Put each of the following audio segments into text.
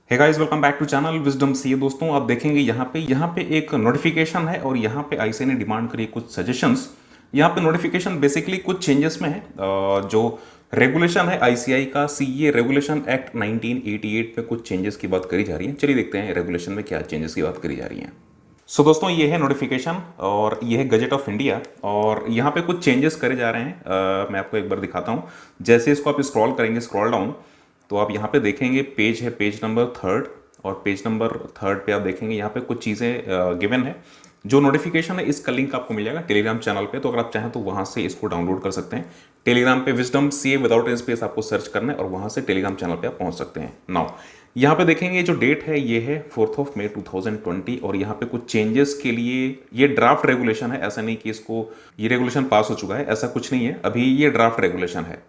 Hey guys, welcome back to channel Wisdom CA. दोस्तों, आप देखेंगे यहाँ पे एक नोटिफिकेशन है और यहाँ पे आईसीए ने डिमांड करी कुछ सजेशंस। यहाँ पे नोटिफिकेशन बेसिकली कुछ चेंजेस में है। जो रेगुलेशन है आईसीआई का सीए रेगुलेशन एक्ट 1988 में कुछ चेंजेस की बात करी जा रही है। चलिए देखते हैं रेगुलेशन में क्या चेंजेस की बात करी जा रही है। सो दोस्तों, ये है नोटिफिकेशन और ये है गजट ऑफ इंडिया और यहाँ पे कुछ चेंजेस करे जा रहे हैं। मैं आपको एक बार दिखाता हूँ। जैसे इसको आप स्क्रॉल करेंगे, स्क्रॉल डाउन, तो आप यहाँ पे देखेंगे पेज है, पेज नंबर 3 और पेज नंबर 3 पे आप देखेंगे यहाँ पे कुछ चीज़ें गिवन है। जो नोटिफिकेशन है इसका लिंक आपको मिल जाएगा टेलीग्राम चैनल पे, तो अगर आप चाहें तो वहाँ से इसको डाउनलोड कर सकते हैं। टेलीग्राम पे विजडम सीए विदाउट स्पेस आपको सर्च करना है और वहाँ से टेलीग्राम चैनल पे आप पहुँच सकते हैं। नाउ यहाँ पे देखेंगे जो डेट है ये है 4 मई 2020 और यहाँ पे कुछ चेंजेस के लिए ये ड्राफ्ट रेगुलेशन है। ऐसा नहीं कि इसको ये रेगुलेशन पास हो चुका है, ऐसा कुछ नहीं है, अभी ये ड्राफ्ट रेगुलेशन है।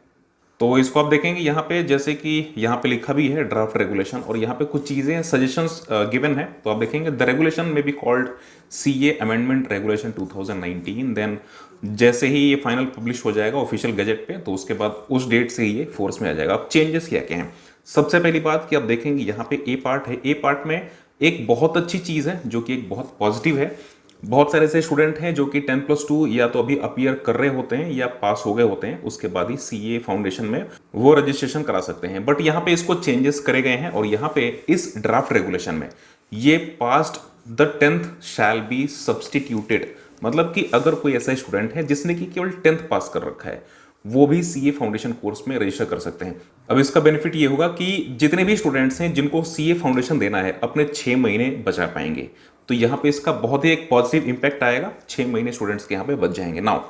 तो इसको आप देखेंगे यहाँ पे, जैसे कि यहाँ पे लिखा भी है ड्राफ्ट रेगुलेशन और यहाँ पे कुछ चीज़ें सजेशंस गिवन है। तो आप देखेंगे द रेगुलेशन में be called CA amendment regulation 2019। Then जैसे ही ये फाइनल पब्लिश हो जाएगा ऑफिशियल गजट पे, तो उसके बाद उस डेट से ही ये फोर्स में आ जाएगा। अब चेंजेस क्या क्या हैं? सबसे पहली बात कि आप देखेंगे यहाँ पे ए पार्ट है। ए पार्ट में एक बहुत अच्छी चीज़ है जो कि एक बहुत पॉजिटिव है। बहुत सारे ऐसे स्टूडेंट हैं जो कि 10+2 या तो अभी अपीयर कर रहे होते हैं या पास हो गए होते हैं, उसके बाद ही सीए फाउंडेशन में वो रजिस्ट्रेशन करा सकते हैं। बट यहाँ पे इसको चेंजेस करे गए हैं और यहाँ पे इस ड्राफ्ट रेगुलेशन में ये past the 10th shall be substituted, मतलब कि अगर कोई ऐसा स्टूडेंट है जिसने कि केवल 10th पास कर रखा है वो भी सीए फाउंडेशन कोर्स में रजिस्टर कर सकते हैं। अब इसका बेनिफिट ये होगा कि जितने भी स्टूडेंट्स हैं जिनको सीए फाउंडेशन देना है अपने 6 महीने बचा पाएंगे। तो यहाँ पे इसका बहुत ही एक पॉजिटिव इंपैक्ट आएगा, 6 महीने स्टूडेंट्स के यहाँ पे बच जाएंगे। नाउ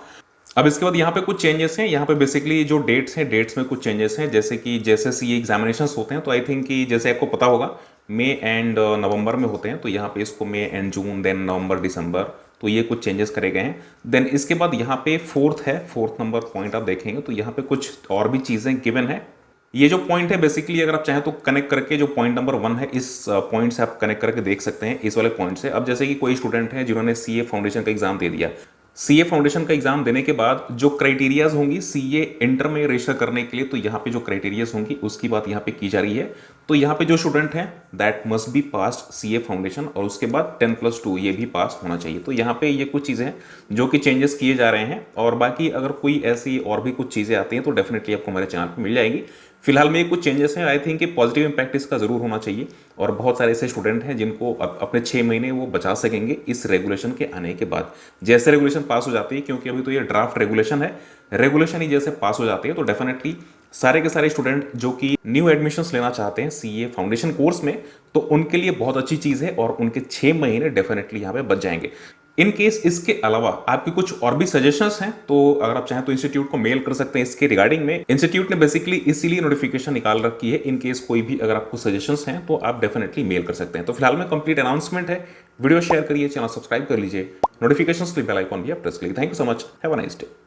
अब इसके बाद यहाँ पे कुछ चेंजेस हैं। यहाँ पे बेसिकली जो डेट्स हैं, डेट्स में कुछ चेंजेस हैं। जैसे कि जैसे सीए एग्जामिनेशंस होते हैं तो आई थिंक कि जैसे आपको पता होगा मई एंड नवंबर में होते हैं, तो यहाँ पे इसको मई एंड जून, देन नवंबर दिसंबर, तो ये कुछ चेंजेस करे गए हैं। देन इसके बाद यहाँ पे फोर्थ है, फोर्थ नंबर पॉइंट आप देखेंगे तो यहाँ पे कुछ और भी चीज़ें गिवन है। ये जो पॉइंट है बेसिकली अगर आप चाहें तो कनेक्ट करके, जो पॉइंट नंबर 1 है इस पॉइंट से आप कनेक्ट करके देख सकते हैं, इस वाले पॉइंट से। अब जैसे कि कोई स्टूडेंट है जिन्होंने सीए फाउंडेशन का एग्जाम दे दिया, सीए फाउंडेशन का एग्जाम देने के बाद जो क्राइटेरियाज होंगी सीए इंटर में रजिस्टर करने के लिए, तो यहाँ पे जो क्राइटेरियाज होंगी उसकी बात यहाँ पे की जा रही है। तो यहाँ पे जो स्टूडेंट है that must be passed CA foundation और उसके बाद 10+2 ये भी पास होना चाहिए। तो यहाँ पे ये कुछ चीज़ें हैं जो कि चेंजेस किए जा रहे हैं और बाकी अगर कोई ऐसी और भी कुछ चीज़ें आती हैं तो डेफिनेटली आपको हमारे चैनल पर मिल जाएगी। फिलहाल में ये कुछ चेंजेस हैं, आई थिंक कि पॉजिटिव इंपैक्ट इसका जरूर होना चाहिए और बहुत सारे ऐसे स्टूडेंट हैं जिनको अपने 6 महीने वो बचा सकेंगे इस रेगुलेशन के आने के बाद। जैसे रेगुलेशन पास हो जाती है, क्योंकि अभी तो ये ड्राफ्ट रेगुलेशन है, रेगुलेशन ही जैसे पास हो जाती है तो डेफिनेटली सारे के सारे स्टूडेंट जो कि न्यू एडमिशंस लेना चाहते हैं सीए फाउंडेशन कोर्स में, तो उनके लिए बहुत अच्छी चीज़ है और उनके 6 महीने डेफिनेटली यहाँ पे बच जाएंगे। इन केस इसके अलावा आपके कुछ और भी सजेशंस हैं तो अगर आप चाहें तो इंस्टीट्यूट को मेल कर सकते हैं इसके रिगार्डिंग में। इंस्टीट्यूट ने बेसिकली इसीलिए नोटिफिकेशन निकाल रखी है। इन केस कोई भी अगर आपको सजेशंस हैं तो आप डेफिनेटली मेल कर सकते हैं। तो फिलहाल में कंप्लीट अनाउंसमेंट है, वीडियो शेयर करिए, चैनल सब्सक्राइब कर लीजिए, नोटिफिकेशंस के लिए बेल आइकॉन भी आप प्रेस करिए। Thank you so much, have a nice day.